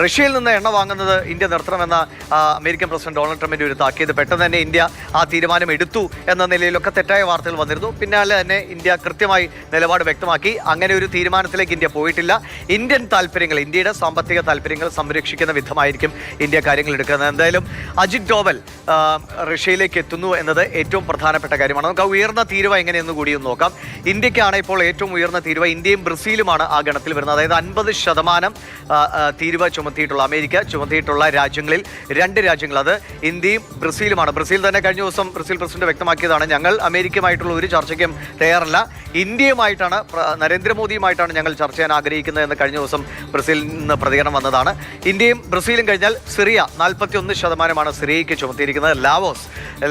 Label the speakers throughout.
Speaker 1: റഷ്യയിൽ നിന്ന് എണ്ണ വാങ്ങുന്നത് ഇന്ത്യ നിർത്തണമെന്ന അമേരിക്കൻ പ്രസിഡന്റ് ഡൊണാൾഡ് ട്രംപിന്റെ ഒരു താക്കീത് പെട്ടെന്ന് തന്നെ ഇന്ത്യ ആ തീരുമാനം എടുത്തു എന്ന നിലയിലൊക്കെ തെറ്റായ വാർത്തകൾ വന്നിരുന്നു. പിന്നാലെ തന്നെ ഇന്ത്യ കൃത്യമായി നിലപാട് വ്യക്തമാക്കി. അങ്ങനെ ഒരു തീരുമാനത്തിലേക്ക് ഇന്ത്യ പോയിട്ടില്ല. ഇന്ത്യൻ താല്പര്യങ്ങൾ, ഇന്ത്യയുടെ സാമ്പത്തിക താല്പര്യങ്ങൾ സംരക്ഷിക്കുന്ന വിധമായിരിക്കും ഇന്ത്യ കാര്യങ്ങൾ എടുക്കുന്നത്. എന്തായാലും അജിത് ഡോവൽ റഷ്യയിലേക്ക് എത്തുന്നു എന്നത് ഏറ്റവും പ്രധാനപ്പെട്ട കാര്യമാണ്. നമുക്ക് ആ ഉയർന്ന തീരുവ എങ്ങനെയെന്ന് കൂടി ഒന്ന് നോക്കാം. ഇന്ത്യക്കാണ് ഇപ്പോൾ ഏറ്റവും ഉയർന്ന തീരുവ. ഇന്ത്യയും ബ്രസീലുമാണ് ആ ഗണത്തിൽ വരുന്നത്. അതായത് 50% തീരുവ ചുമത്തിയിട്ടുള്ള, അമേരിക്ക ചുമത്തിയിട്ടുള്ള രാജ്യങ്ങളിൽ 2 രാജ്യങ്ങൾ, അത് ഇന്ത്യയും ബ്രസീലുമാണ്. ബ്രസീൽ തന്നെ കഴിഞ്ഞ ദിവസം ബ്രസീൽ പ്രസിഡന്റ് വ്യക്തമാക്കിയതാണ്, ഞങ്ങൾ അമേരിക്കയുമായിട്ടുള്ള ഒരു ചർച്ചയ്ക്കും തയ്യാറല്ല, ഇന്ത്യയുമായിട്ടാണ്, നരേന്ദ്രമോദിയുമായിട്ടാണ് ഞങ്ങൾ ചർച്ച ചെയ്യാൻ ആഗ്രഹിക്കുന്നത് എന്ന് കഴിഞ്ഞ ദിവസം ബ്രസീലിൽ നിന്ന് പ്രതികരണം വന്നതാണ്. ഇന്ത്യയും ബ്രസീലും കഴിഞ്ഞാൽ സിറിയ 41% സിറിയയ്ക്ക് ചുമത്തിയിരിക്കുന്നത്.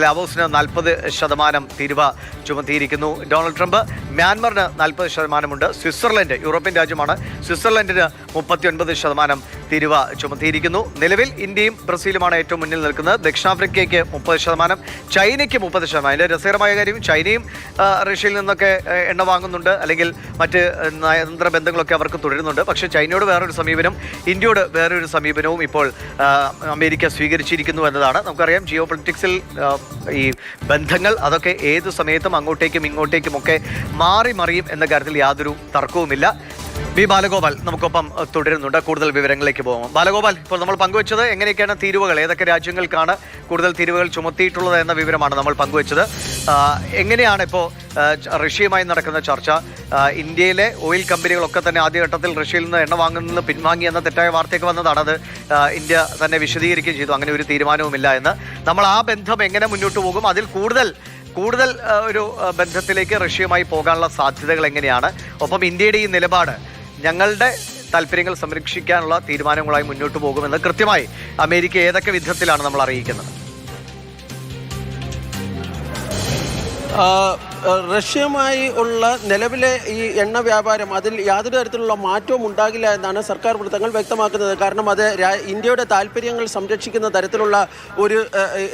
Speaker 1: ലാവോസിന് 40% തീരുവ ചുമത്തിയിരിക്കുന്നു ഡൊണാൾഡ് ട്രംപ്. മ്യാൻമറിന് 40% സ്വിറ്റ്സർലൻഡ്, യൂറോപ്യൻ രാജ്യമാണ്, സ്വിറ്റ്സർലൻഡിന് 39% തീരുവ ചുമത്തിയിരിക്കുന്നു. നിലവിൽ ഇന്ത്യയും ബ്രസീലുമാണ് ഏറ്റവും മുന്നിൽ നിൽക്കുന്നത്. ദക്ഷിണാഫ്രിക്കയ്ക്ക് 30%, ചൈനയ്ക്ക് 30%. അതിൻ്റെ രസകരമായ കാര്യം, ചൈനയും റഷ്യയിൽ നിന്നൊക്കെ എണ്ണ വാങ്ങുന്നുണ്ട്, അല്ലെങ്കിൽ മറ്റ് നയതന്ത്ര ബന്ധങ്ങളൊക്കെ അവർക്ക് തുടരുന്നുണ്ട്. പക്ഷേ ചൈനയോട് വേറൊരു സമീപനം, ഇന്ത്യയോട് വേറൊരു സമീപനവും ഇപ്പോൾ അമേരിക്ക സ്വീകരിച്ചിരിക്കുന്നു എന്നതാണ്. നമുക്കറിയാം, ജിയോ പൊളിറ്റിക്സിൽ ഈ ബന്ധങ്ങൾ അതൊക്കെ ഏതു സമയത്തും അങ്ങോട്ടേക്കും ഇങ്ങോട്ടേക്കും ഒക്കെ മാറി മറിയും എന്ന കാര്യത്തിൽ യാതൊരു തർക്കവുമില്ല. ബി ബാലഗോപാൽ നമുക്കൊപ്പം തുടരുന്നുണ്ട്. കൂടുതൽ വിവരങ്ങളിലേക്ക് പോകാം. ബാലഗോപാൽ, ഇപ്പോൾ നമ്മൾ പങ്കുവച്ചത് എങ്ങനെയൊക്കെയാണ് തീരുവകൾ, ഏതൊക്കെ രാജ്യങ്ങൾക്കാണ് കൂടുതൽ തീരുവകൾ ചുമത്തിയിട്ടുള്ളത് എന്ന വിവരമാണ് നമ്മൾ പങ്കുവച്ചത്. എങ്ങനെയാണ് ഇപ്പോൾ റഷ്യയുമായി നടക്കുന്ന ചർച്ച? ഇന്ത്യയിലെ ഓയിൽ കമ്പനികളൊക്കെ തന്നെ ആദ്യഘട്ടത്തിൽ റഷ്യയിൽ നിന്ന് എണ്ണ വാങ്ങുന്നത് പിൻവാങ്ങി എന്ന തെറ്റായ വാർത്തയൊക്കെ വന്നതാണ്. അത് ഇന്ത്യ തന്നെ വിശദീകരിക്കുകയും ചെയ്തു, അങ്ങനെ ഒരു തീരുമാനവുമില്ല എന്ന്. നമ്മൾ ആ ബന്ധം എങ്ങനെ മുന്നോട്ട് പോകും, അതിൽ കൂടുതൽ ഒരു ബന്ധത്തിലേക്ക് റഷ്യയുമായി പോകാനുള്ള സാധ്യതകൾ എങ്ങനെയാണ്? ഒപ്പം ഇന്ത്യയുടെ ഈ നിലപാട്, ഞങ്ങളുടെ താല്പര്യങ്ങൾ സംരക്ഷിക്കാനുള്ള തീരുമാനങ്ങളായി മുന്നോട്ട് പോകുമെന്ന് കൃത്യമായി അമേരിക്ക ഏതൊക്കെ വിധത്തിലാണ് നമ്മൾ അറിയിക്കുന്നത്?
Speaker 2: റഷ്യയുമായി ഉള്ള നിലവിലെ ഈ എണ്ണ വ്യാപാരം, അതിൽ യാതൊരു തരത്തിലുള്ള മാറ്റവും ഉണ്ടാകില്ല എന്നാണ് സർക്കാർ വൃത്തങ്ങൾ വ്യക്തമാക്കുന്നത്. കാരണം അത് ഇന്ത്യയുടെ താല്പര്യങ്ങൾ സംരക്ഷിക്കുന്ന തരത്തിലുള്ള ഒരു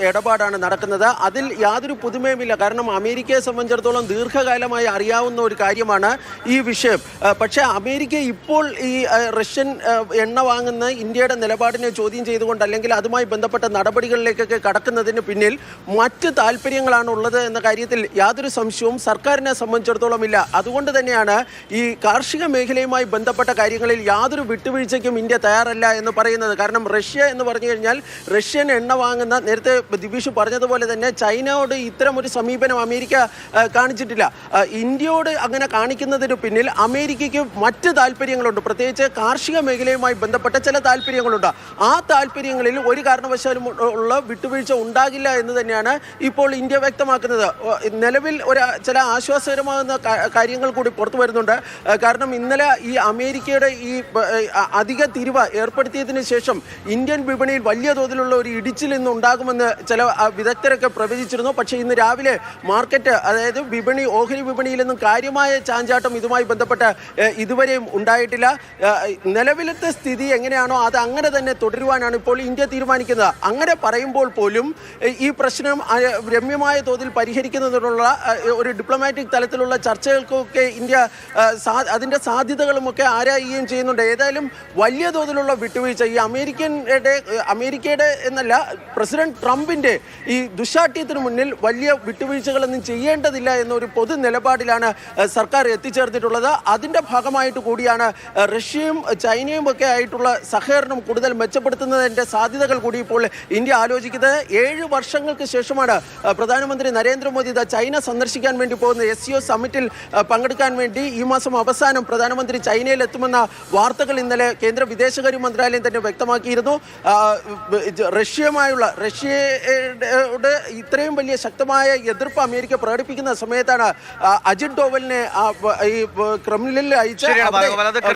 Speaker 2: ഇടപാടാണ് നടക്കുന്നത്. അതിൽ യാതൊരു പുതുമയുമില്ല. കാരണം അമേരിക്കയെ സംബന്ധിച്ചിടത്തോളം ദീർഘകാലമായി അറിയാവുന്ന ഒരു കാര്യമാണ് ഈ വിഷയം. പക്ഷേ അമേരിക്ക ഇപ്പോൾ ഈ റഷ്യൻ എണ്ണ വാങ്ങുന്ന ഇന്ത്യയുടെ നിലപാടിനെ ചോദ്യം ചെയ്തുകൊണ്ട്, അല്ലെങ്കിൽ അതുമായി ബന്ധപ്പെട്ട നടപടികളിലേക്കൊക്കെ കടക്കുന്നതിന് പിന്നിൽ മറ്റ് താല്പര്യങ്ങളാണ് ഉള്ളത് എന്ന കാര്യത്തിൽ യാതൊരു സംശയവും സർക്കാരിനെ സംബന്ധിച്ചിടത്തോളം ഇല്ല. അതുകൊണ്ട് തന്നെയാണ് ഈ കാർഷിക മേഖലയുമായി ബന്ധപ്പെട്ട കാര്യങ്ങളിൽ യാതൊരു വിട്ടുവീഴ്ചയ്ക്കും ഇന്ത്യ തയ്യാറല്ല എന്ന് പറയുന്നത്. കാരണം റഷ്യ എന്ന് പറഞ്ഞു കഴിഞ്ഞാൽ, റഷ്യൻ എണ്ണ വാങ്ങുന്ന, നേരത്തെ ദിവിഷ് പറഞ്ഞതുപോലെ തന്നെ ചൈനയോട് ഇത്തരം ഒരു സമീപനം അമേരിക്ക കാണിച്ചിട്ടില്ല. ഇന്ത്യയോട് അങ്ങനെ കാണിക്കുന്നതിന് പിന്നിൽ അമേരിക്കയ്ക്ക് മറ്റ് താല്പര്യങ്ങളുണ്ട്, പ്രത്യേകിച്ച് കാർഷിക മേഖലയുമായി ബന്ധപ്പെട്ട ചില താല്പര്യങ്ങളുണ്ട്. ആ താല്പര്യങ്ങളിൽ ഒരു കാരണവശാലും ഉള്ള വിട്ടുവീഴ്ച ഉണ്ടാകില്ല എന്ന് തന്നെയാണ് ഇപ്പോൾ ഇന്ത്യ വ്യക്തമാക്കുന്നത്. നിലവിൽ ചില ആശ്വാസകരമാകുന്ന കാര്യങ്ങൾ കൂടി പുറത്തു വരുന്നുണ്ട്. കാരണം ഇന്നലെ ഈ അമേരിക്കയുടെ ഈ അധിക തീരുവ ഏർപ്പെടുത്തിയതിന് ശേഷം ഇന്ത്യൻ വിപണിയിൽ വലിയ തോതിലുള്ള ഒരു ഇടിച്ചിൽ ഇന്ന് ഉണ്ടാകുമെന്ന് ചില വിദഗ്ധരൊക്കെ പ്രവചിച്ചിരുന്നു. പക്ഷേ ഇന്ന് രാവിലെ മാർക്കറ്റ്, അതായത് വിപണി, ഓഹരി വിപണിയിൽ നിന്നും കാര്യമായ ചാഞ്ചാട്ടം ഇതുമായി ബന്ധപ്പെട്ട് ഇതുവരെയും ഉണ്ടായിട്ടില്ല. നിലവിലത്തെ സ്ഥിതി എങ്ങനെയാണോ അത് അങ്ങനെ തന്നെ തുടരുവാനാണ് ഇപ്പോൾ ഇന്ത്യ തീരുമാനിക്കുന്നത്. അങ്ങനെ പറയുമ്പോൾ പോലും ഈ പ്രശ്നം രമ്യമായ തോതിൽ പരിഹരിക്കുന്നതിനുള്ള ഒരു ഡിപ്ലോമാറ്റിക് തലത്തിലുള്ള ചർച്ചകൾക്കൊക്കെ ഇന്ത്യ അതിൻ്റെ സാധ്യതകളുമൊക്കെ ആരായുകയും ചെയ്യുന്നുണ്ട്. ഏതായാലും വലിയ തോതിലുള്ള വിട്ടുവീഴ്ച ഈ അമേരിക്കയുടെ എന്നല്ല, പ്രസിഡന്റ് ട്രംപിൻ്റെ ഈ ദുശാഠ്യത്തിന് മുന്നിൽ വലിയ വിട്ടുവീഴ്ചകളൊന്നും ചെയ്യേണ്ടതില്ല എന്നൊരു പൊതു നിലപാടിലാണ് സർക്കാർ എത്തിച്ചേർന്നിട്ടുള്ളത്. അതിൻ്റെ ഭാഗമായിട്ട് കൂടിയാണ് റഷ്യയും ചൈനയും ഒക്കെ ആയിട്ടുള്ള സഹകരണം കൂടുതൽ മെച്ചപ്പെടുത്തുന്നതിൻ്റെ സാധ്യതകൾ കൂടി ഇപ്പോൾ ഇന്ത്യ ആലോചിക്കുന്നത്. 7 വർഷങ്ങൾക്ക് ശേഷമാണ് പ്രധാനമന്ത്രി നരേന്ദ്രമോദി ചൈന സന്ദർശിക്കാൻ വേണ്ടി പോകുന്ന SCO സമ്മിറ്റിൽ പങ്കെടുക്കാൻ വേണ്ടി ഈ മാസം അവസാനം പ്രധാനമന്ത്രി ചൈനയിൽ എത്തുമെന്ന വാർത്തകൾ ഇന്നലെ കേന്ദ്ര വിദേശകാര്യ മന്ത്രാലയം തന്നെ വ്യക്തമാക്കിയിരുന്നു. റഷ്യയുടെ ഇത്രയും വലിയ ശക്തമായ എതിർപ്പ് അമേരിക്ക പ്രകടിപ്പിക്കുന്ന സമയത്താണ് അജിത് ഡോവലിനെ ഈ ക്രെംലിനിൽ അയച്ച